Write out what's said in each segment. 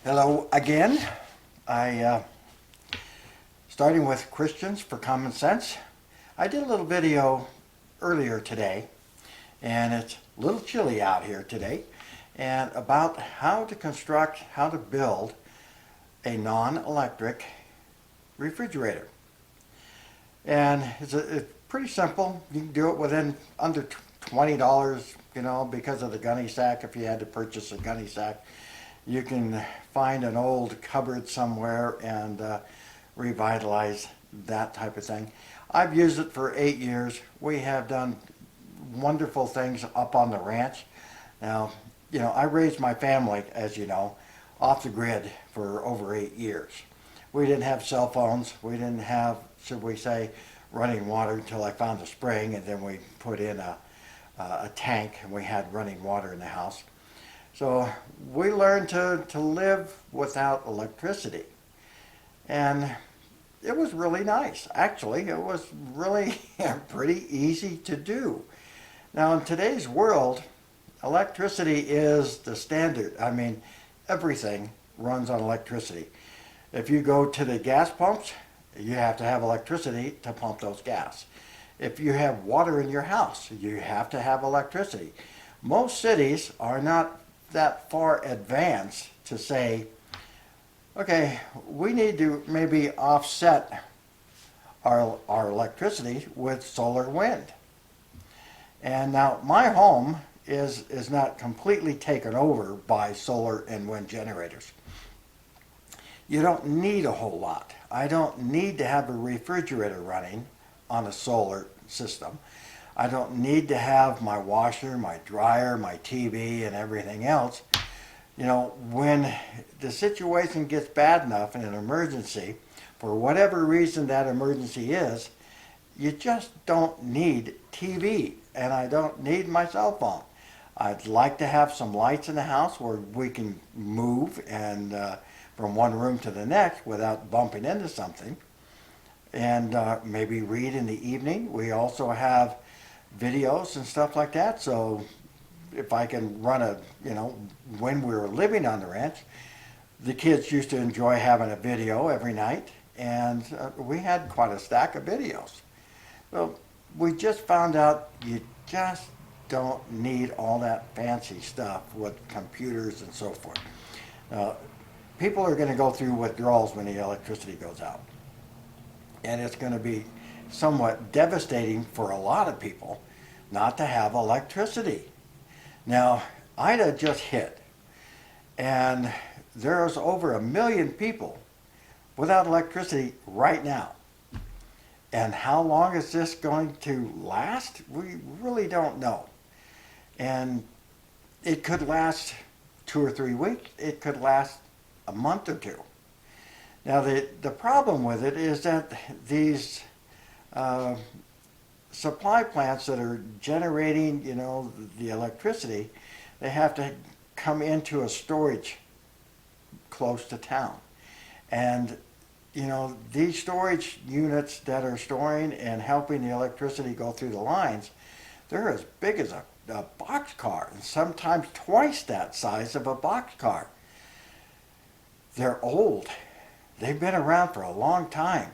Hello again. I starting with Christians for Common Sense. I did a little video earlier today, and it's a little chilly out here today, and about how to build a non-electric refrigerator. And it's pretty simple. You can do it within under $20, because of the gunny sack. If you had to purchase a gunny sack, you can find an old cupboard somewhere and revitalize that type of thing. I've used it for 8 years. We have done wonderful things up on the ranch. Now, I raised my family, as you know, off the grid for over 8 years. We didn't have cell phones. We didn't have, should we say, running water until I found a spring, and then we put in a tank, and we had running water in the house. So we learned to live without electricity. And it was really nice. Actually, it was really pretty easy to do. Now, in today's world, electricity is the standard. I mean, everything runs on electricity. If you go to the gas pumps, you have to have electricity to pump those gas. If you have water in your house, you have to have electricity. Most cities are not that far advanced to say, okay, we need to maybe offset our electricity with solar wind. And now my home is not completely taken over by solar and wind generators. You don't need a whole lot. I don't need to have a refrigerator running on a solar system. I don't need to have my washer, my dryer, my TV, and everything else. When the situation gets bad enough in an emergency, for whatever reason that emergency is, you just don't need TV, and I don't need my cell phone. I'd like to have some lights in the house where we can move and from one room to the next without bumping into something, and maybe read in the evening. We also have videos and stuff like that, so if I can run when we were living on the ranch, the kids used to enjoy having a video every night, and we had quite a stack of videos. Well, we just found out you just don't need all that fancy stuff with computers and so forth. People are going to go through withdrawals when the electricity goes out, and it's going to be somewhat devastating for a lot of people not to have electricity. Now, Ida just hit, and there's over 1 million people without electricity right now. And how long is this going to last? We really don't know. And it could last 2 or 3 weeks. It could last a month or two. Now, the problem with it is that these supply plants that are generating, the electricity, they have to come into a storage close to town. And, these storage units that are storing and helping the electricity go through the lines, they're as big as a boxcar, and sometimes twice that size of a boxcar. They're old. They've been around for a long time.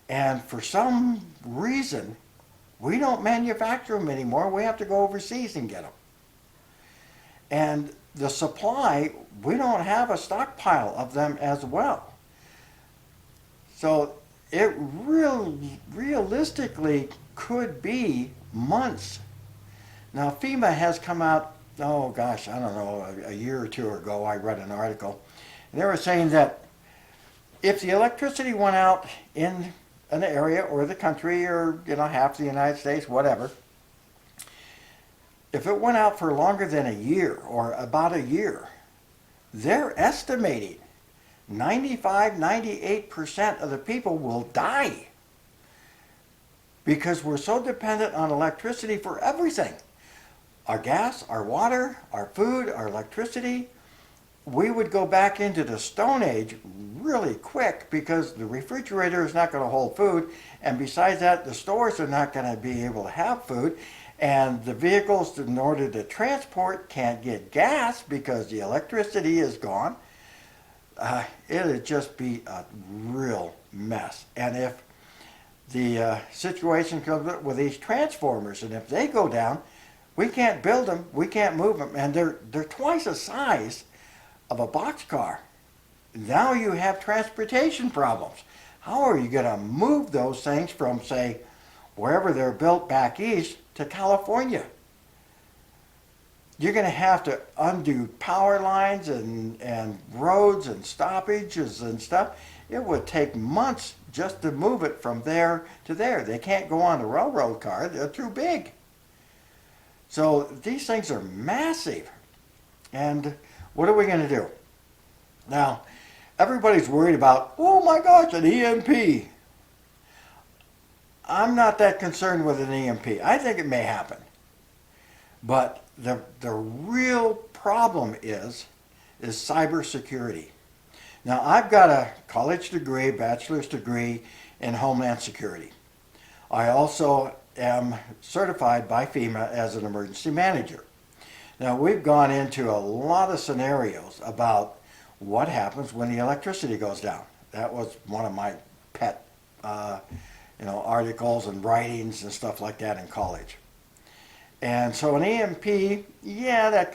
And for some reason, we don't manufacture them anymore. We have to go overseas and get them. And the supply, we don't have a stockpile of them as well. So it realistically could be months. Now, FEMA has come out, oh gosh, I don't know, a year or two ago, I read an article, and they were saying that if the electricity went out in an area or the country or half the United States, whatever, if it went out for longer than a year or about a year, they're estimating 95-98% of the people will die because we're so dependent on electricity for everything. Our gas, our water, our food, our electricity. We would go back into the Stone Age really quick because the refrigerator is not going to hold food, and besides that, the stores are not going to be able to have food, and the vehicles in order to transport can't get gas because the electricity is gone. it'd just be a real mess. And if the situation comes up with these transformers, and if they go down, we can't build them, we can't move them, and they're twice the size of a boxcar. Now you have transportation problems. How are you going to move those things from, say, wherever they're built back east to California? You're going to have to undo power lines and roads and stoppages and stuff. It would take months just to move it from there to there. They can't go on a railroad car. They're too big. So these things are massive. And what are we going to do? Now, everybody's worried about, oh my gosh, an EMP. I'm not that concerned with an EMP. I think it may happen. But the real problem is cybersecurity. Now, I've got a college degree, bachelor's degree in Homeland Security. I also am certified by FEMA as an emergency manager. Now, we've gone into a lot of scenarios about what happens when the electricity goes down. That was one of my pet articles and writings and stuff like that in college. And so an EMP, yeah, that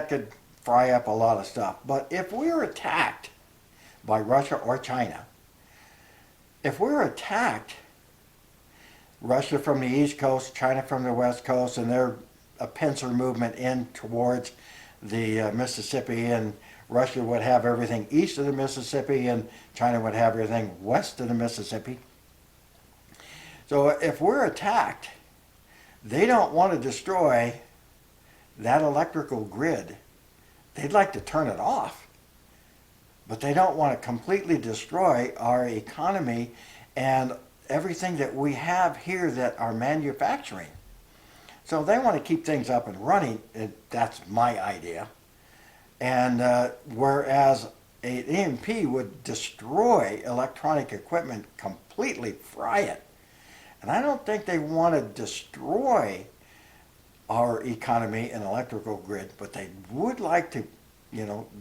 could fry up a lot of stuff. But if we're attacked by Russia or China, if we're attacked, Russia from the East Coast, China from the West Coast, and they're a pincer movement in towards the Mississippi, and Russia would have everything east of the Mississippi, and China would have everything west of the Mississippi. So if we're attacked, they don't want to destroy that electrical grid. They'd like to turn it off, but they don't want to completely destroy our economy and everything that we have here that are manufacturing. So they want to keep things up and running. That's my idea. And whereas an EMP would destroy electronic equipment, completely fry it. And I don't think they want to destroy our economy and electrical grid, but they would like to,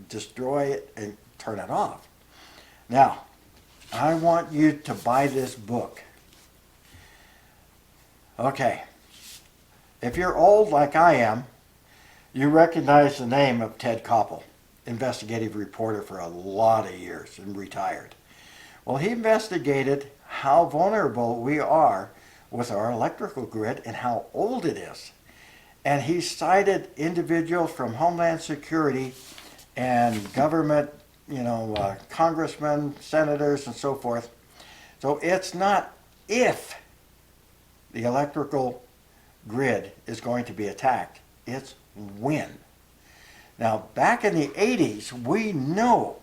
destroy it and turn it off. Now, I want you to buy this book. Okay. If you're old like I am, you recognize the name of Ted Koppel, investigative reporter for a lot of years and retired. Well, he investigated how vulnerable we are with our electrical grid and how old it is. And he cited individuals from Homeland Security and government, congressmen, senators, and so forth. So it's not if the electrical grid is going to be attacked, it's when. Now, back in the 80s, we know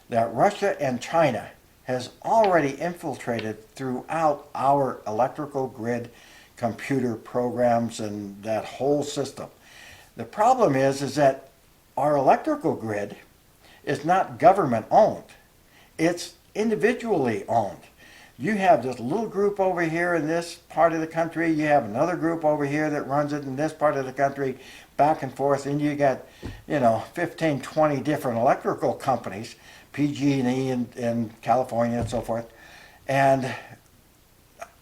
that Russia and China has already infiltrated throughout our electrical grid, computer programs, and that whole system. The problem is that our electrical grid is not government owned. It's individually owned. You have this little group over here in this part of the country, you have another group over here that runs it in this part of the country, back and forth, and you got, 15, 20 different electrical companies, PG&E in California and so forth. And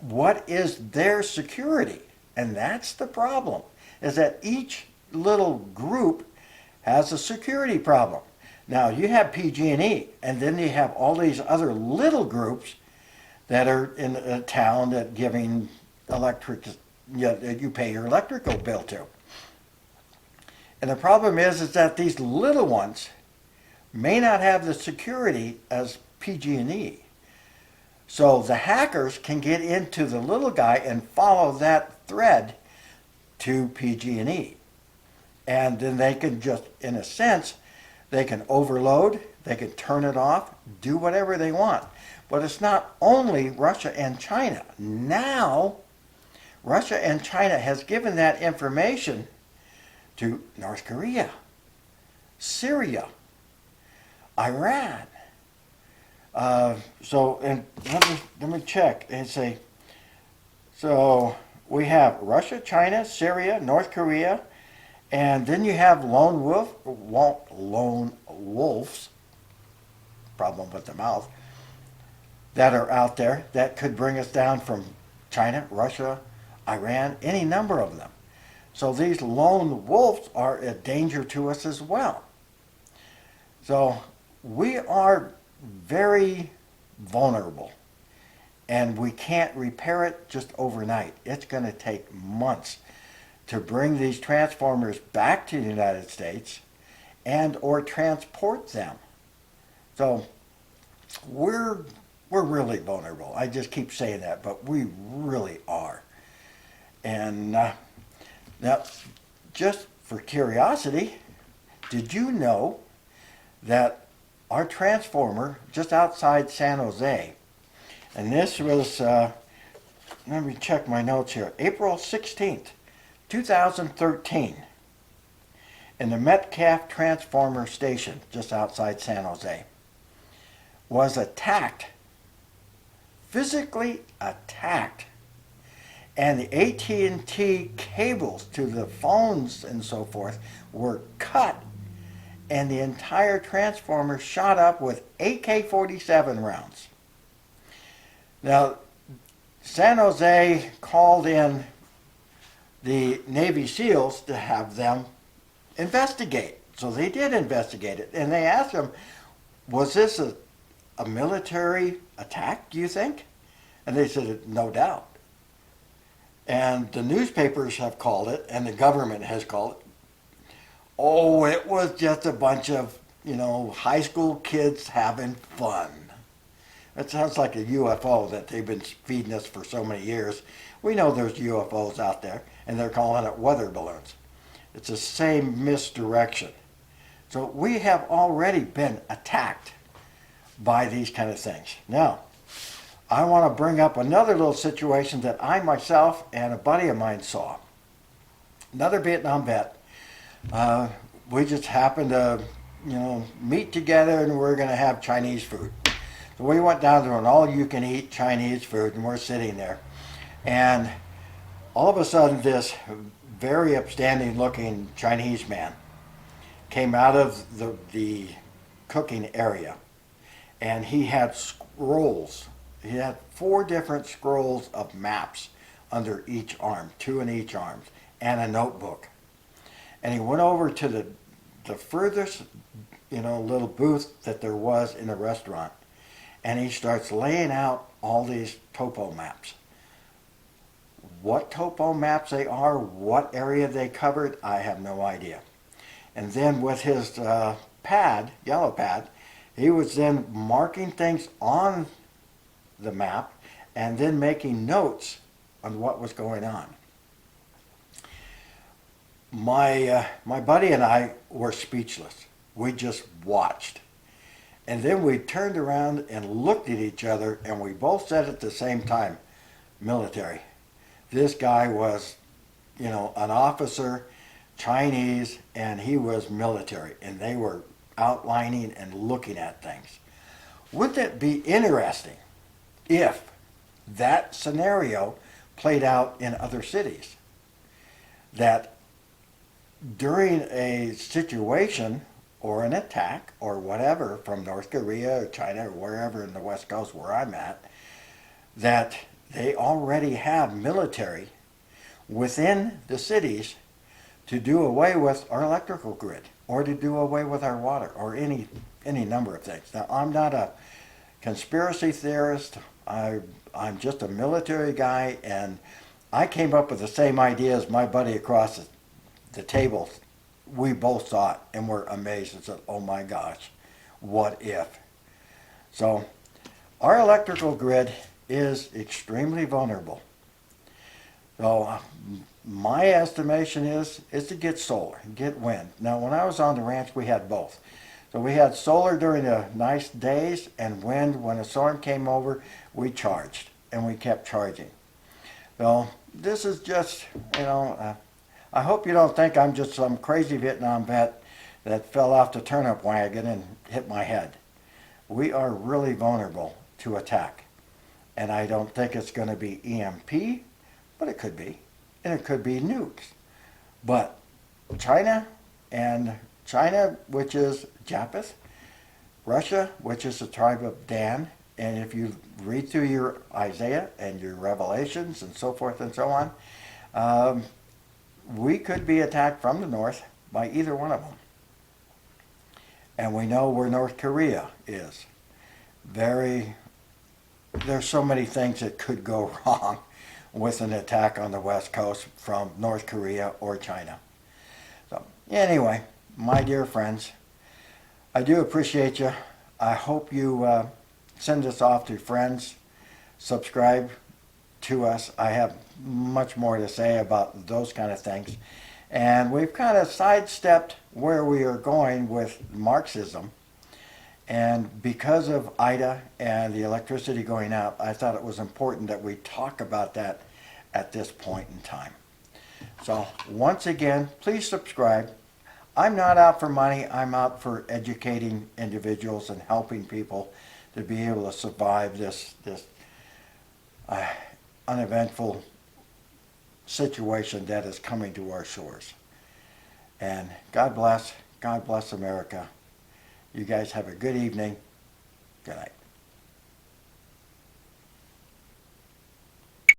what is their security? And that's the problem, is that each little group has a security problem. Now, you have PG&E, and then you have all these other little groups that are in a town that giving electric, you pay your electrical bill to. And the problem is that these little ones may not have the security as PG&E. So the hackers can get into the little guy and follow that thread to PG&E. And then they can just, in a sense, they can overload, they can turn it off, do whatever they want. But it's not only Russia and China. Now, Russia and China has given that information to North Korea, Syria, Iran. And let me check and say, so we have Russia, China, Syria, North Korea, and then you have lone wolves problem with the mouth, that are out there that could bring us down from China, Russia, Iran, any number of them. So these lone wolves are a danger to us as well. So we are very vulnerable, and we can't repair it just overnight. It's going to take months to bring these transformers back to the United States and or transport them. So we're really vulnerable. I just keep saying that, but we really are. And now, just for curiosity, did you know that our transformer just outside San Jose, and this was, let me check my notes here, April 16th, 2013, in the Metcalf Transformer Station just outside San Jose, was attacked, physically attacked, and the AT&T cables to the phones and so forth were cut, and the entire transformer shot up with AK-47 rounds. Now, San Jose called in the Navy SEALs to have them investigate. So they did investigate it, and they asked them, was this a military attack, do you think? And they said, no doubt. And the newspapers have called it, and the government has called it, oh, it was just a bunch of, high school kids having fun. It sounds like a UFO that they've been feeding us for so many years. We know there's UFOs out there, and they're calling it weather balloons. It's the same misdirection. So we have already been attacked by these kind of things. Now, I want to bring up another little situation that I myself and a buddy of mine saw. Another Vietnam vet. We just happened to, meet together, and we're going to have Chinese food. So we went down to an all-you-can-eat Chinese food, and we're sitting there. And all of a sudden, this very upstanding-looking Chinese man came out of the cooking area, and he had scrolls. He had 4 different scrolls of maps under each arm, 2 in each arm, and a notebook. And he went over to the furthest, little booth that there was in the restaurant, and he starts laying out all these topo maps. What topo maps they are, what area they covered, I have no idea. And then with his yellow pad, he was then marking things on the map and then making notes on what was going on. My buddy and I were speechless. We just watched. And then we turned around and looked at each other, and we both said at the same time, military. This guy was, an officer, Chinese, and he was military, and they were outlining and looking at things. Wouldn't it be interesting if that scenario played out in other cities? That during a situation or an attack or whatever from North Korea or China or wherever in the West Coast where I'm at, that they already have military within the cities to do away with our electrical grid or to do away with our water or any number of things. Now, I'm not a conspiracy theorist. I'm just a military guy, and I came up with the same idea as my buddy across the table. We both saw it and were amazed and said, oh my gosh, what if? So our electrical grid is extremely vulnerable. So my estimation is to get solar, get wind. Now when I was on the ranch, we had both. So we had solar during the nice days and wind. When a storm came over, we charged and we kept charging. So this is just, I hope you don't think I'm just some crazy Vietnam vet that fell off the turnip wagon and hit my head. We are really vulnerable to attack. And I don't think it's going to be EMP, but it could be. And it could be nukes. But China, which is Japheth, Russia, which is the tribe of Dan, and if you read through your Isaiah and your Revelations and so forth and so on, we could be attacked from the north by either one of them. And we know where North Korea is. There's so many things that could go wrong with an attack on the West Coast from North Korea or China. So anyway, my dear friends, I do appreciate you. I hope you send this off to friends, subscribe to us. I have much more to say about those kind of things. And we've kind of sidestepped where we are going with Marxism. And because of Ida and the electricity going out, I thought it was important that we talk about that at this point in time. So once again, please subscribe. I'm not out for money. I'm out for educating individuals and helping people to be able to survive this uneventful situation that is coming to our shores. And God bless America. You guys have a good evening. Good night.